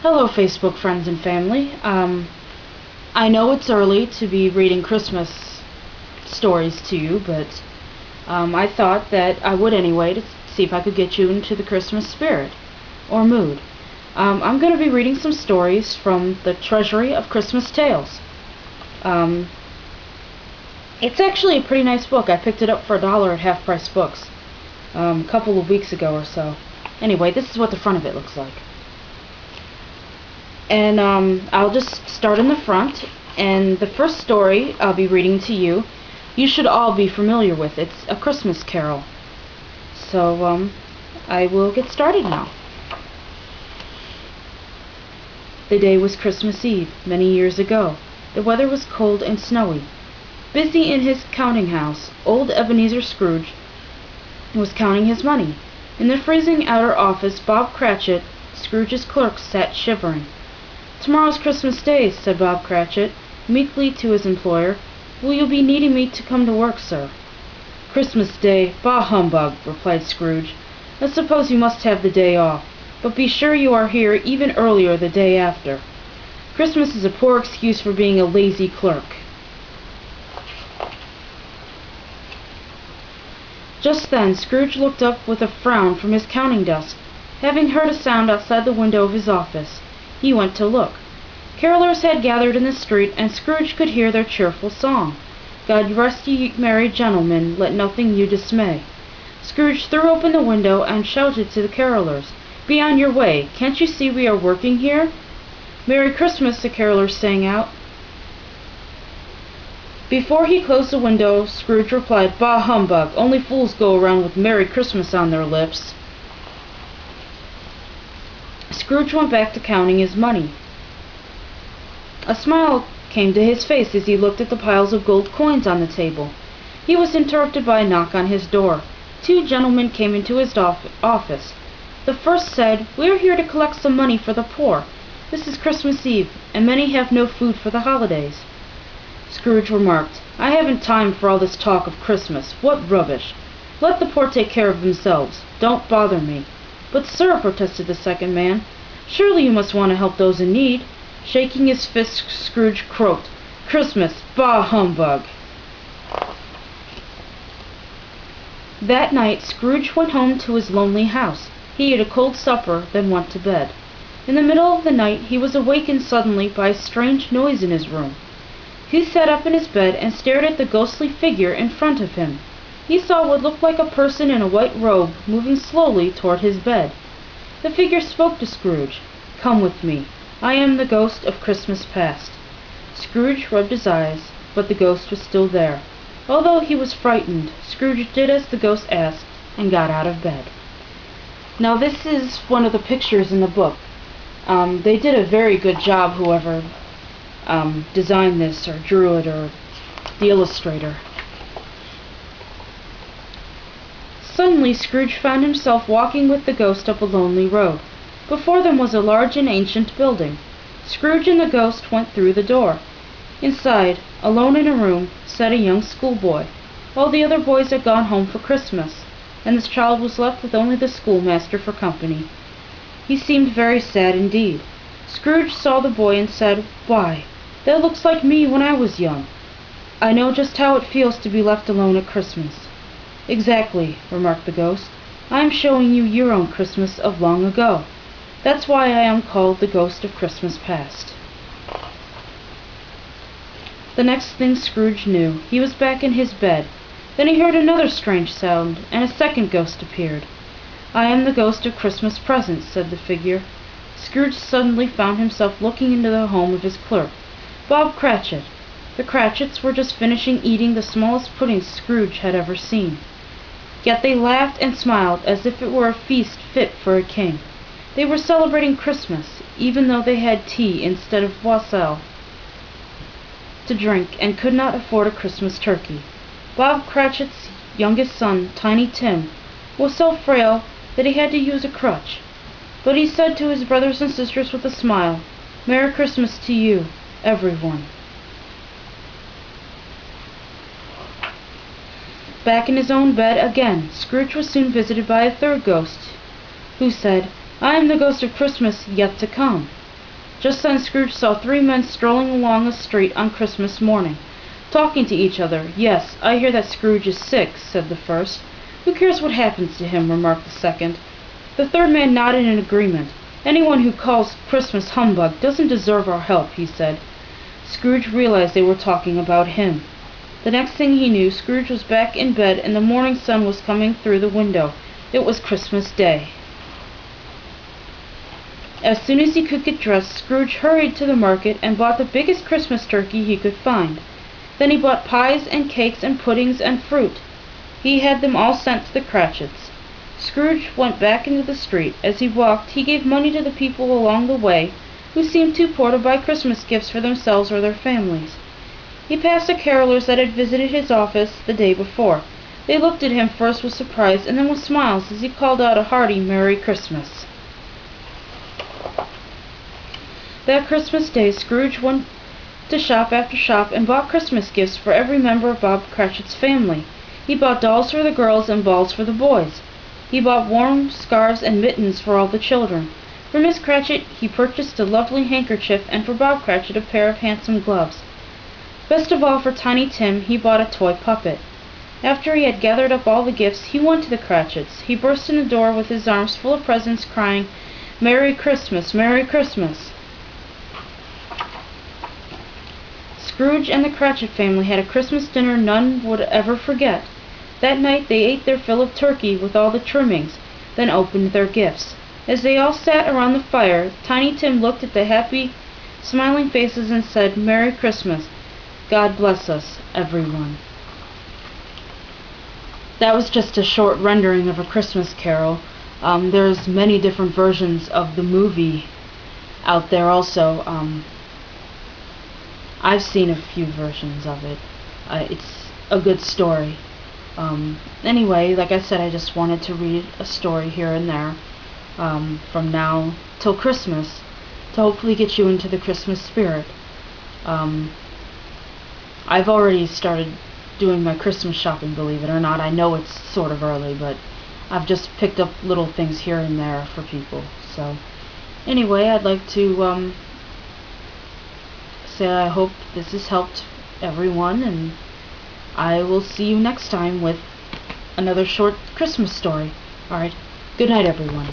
Hello, Facebook friends and family. I know it's early to be reading Christmas stories to you, but I thought that I would anyway to see if I could get you into the Christmas spirit or mood. I'm going to be reading some stories from the Treasury of Christmas Tales. It's actually a pretty nice book. I picked it up for $1 at Half Price Books a couple of weeks ago or so. Anyway, this is what the front of it looks like. And I'll just start in the front, and the first story I'll be reading to you, you should all be familiar with. It's A Christmas Carol. So I will get started now. The day was Christmas Eve, many years ago. The weather was cold and snowy. Busy in his counting house, old Ebenezer Scrooge was counting his money. In the freezing outer office, Bob Cratchit, Scrooge's clerk, sat shivering. "Tomorrow's Christmas Day," said Bob Cratchit, meekly to his employer. "Will you be needing me to come to work, sir?" "Christmas Day? Bah humbug," replied Scrooge. "I suppose you must have the day off, but be sure you are here even earlier the day after. Christmas is a poor excuse for being a lazy clerk." Just then Scrooge looked up with a frown from his counting desk. Having heard a sound outside the window of his office, he went to look. Carolers had gathered in the street, and Scrooge could hear their cheerful song. "God rest ye merry gentlemen, let nothing you dismay." Scrooge threw open the window and shouted to the carolers, "Be on your way! Can't you see we are working here?" "Merry Christmas!" the carolers sang out. Before he closed the window, Scrooge replied, "Bah humbug! Only fools go around with Merry Christmas on their lips." Scrooge went back to counting his money. A smile came to his face as he looked at the piles of gold coins on the table. He was interrupted by a knock on his door. Two gentlemen came into his office. The first said, "We are here to collect some money for the poor. This is Christmas Eve, and many have no food for the holidays." Scrooge remarked, "I haven't time for all this talk of Christmas. What rubbish! Let the poor take care of themselves. Don't bother me." "But, sir," protested the second man, "surely you must want to help those in need." Shaking his fist, Scrooge croaked, "Christmas! Bah humbug!" That night Scrooge went home to his lonely house. He ate a cold supper, then went to bed. In the middle of the night he was awakened suddenly by a strange noise in his room. He sat up in his bed and stared at the ghostly figure in front of him. He saw what looked like a person in a white robe moving slowly toward his bed. The figure spoke to Scrooge. "Come with me. I am the ghost of Christmas past." Scrooge rubbed his eyes, but the ghost was still there. Although he was frightened, Scrooge did as the ghost asked and got out of bed. Now this is one of the pictures in the book. They did a very good job, whoever designed this or drew it or the illustrator. Suddenly Scrooge found himself walking with the ghost up a lonely road. Before them was a large and ancient building. Scrooge and the ghost went through the door. Inside, alone in a room, sat a young schoolboy. All the other boys had gone home for Christmas, and this child was left with only the schoolmaster for company. He seemed very sad indeed. Scrooge saw the boy and said, "Why, that looks like me when I was young. I know just how it feels to be left alone at Christmas." "Exactly," remarked the ghost. "I am showing you your own Christmas of long ago. That's why I am called the Ghost of Christmas Past." The next thing Scrooge knew, he was back in his bed. Then he heard another strange sound, and a second ghost appeared. "I am the Ghost of Christmas Present," said the figure. Scrooge suddenly found himself looking into the home of his clerk, Bob Cratchit. The Cratchits were just finishing eating the smallest pudding Scrooge had ever seen. Yet they laughed and smiled as if it were a feast fit for a king. They were celebrating Christmas, even though they had tea instead of wassail to drink and could not afford a Christmas turkey. Bob Cratchit's youngest son, Tiny Tim, was so frail that he had to use a crutch. But he said to his brothers and sisters with a smile, "Merry Christmas to you, everyone." Back in his own bed again, Scrooge was soon visited by a third ghost, who said, "I am the Ghost of Christmas yet to come." Just then Scrooge saw three men strolling along a street on Christmas morning, talking to each other. "Yes, I hear that Scrooge is sick," said the first. "Who cares what happens to him?" remarked the second. The third man nodded in agreement. "Anyone who calls Christmas humbug doesn't deserve our help," he said. Scrooge realized they were talking about him. The next thing he knew, Scrooge was back in bed and the morning sun was coming through the window. It was Christmas Day. As soon as he could get dressed, Scrooge hurried to the market and bought the biggest Christmas turkey he could find. Then he bought pies and cakes and puddings and fruit. He had them all sent to the Cratchits. Scrooge went back into the street. As he walked, he gave money to the people along the way, who seemed too poor to buy Christmas gifts for themselves or their families. He passed the carolers that had visited his office the day before. They looked at him first with surprise and then with smiles as he called out a hearty Merry Christmas. That Christmas Day, Scrooge went to shop after shop and bought Christmas gifts for every member of Bob Cratchit's family. He bought dolls for the girls and balls for the boys. He bought warm scarves and mittens for all the children. For Miss Cratchit he purchased a lovely handkerchief, and for Bob Cratchit a pair of handsome gloves. Best of all, for Tiny Tim he bought a toy puppet. After he had gathered up all the gifts, he went to the Cratchits. He burst in the door with his arms full of presents, crying, "Merry Christmas! Merry Christmas!" Scrooge and the Cratchit family had a Christmas dinner none would ever forget. That night they ate their fill of turkey with all the trimmings, then opened their gifts. As they all sat around the fire, Tiny Tim looked at the happy, smiling faces and said, "Merry Christmas. God bless us, everyone." That was just a short rendering of A Christmas Carol. There's many different versions of the movie out there also. I've seen a few versions of it. It's a good story. Anyway, like I said, I just wanted to read a story here and there from now till Christmas to hopefully get you into the Christmas spirit. I've already started doing my Christmas shopping, believe it or not. I know it's sort of early, but I've just picked up little things here and there for people. So anyway, I'd like to say I hope this has helped everyone, and I will see you next time with another short Christmas story. Alright, good night everyone.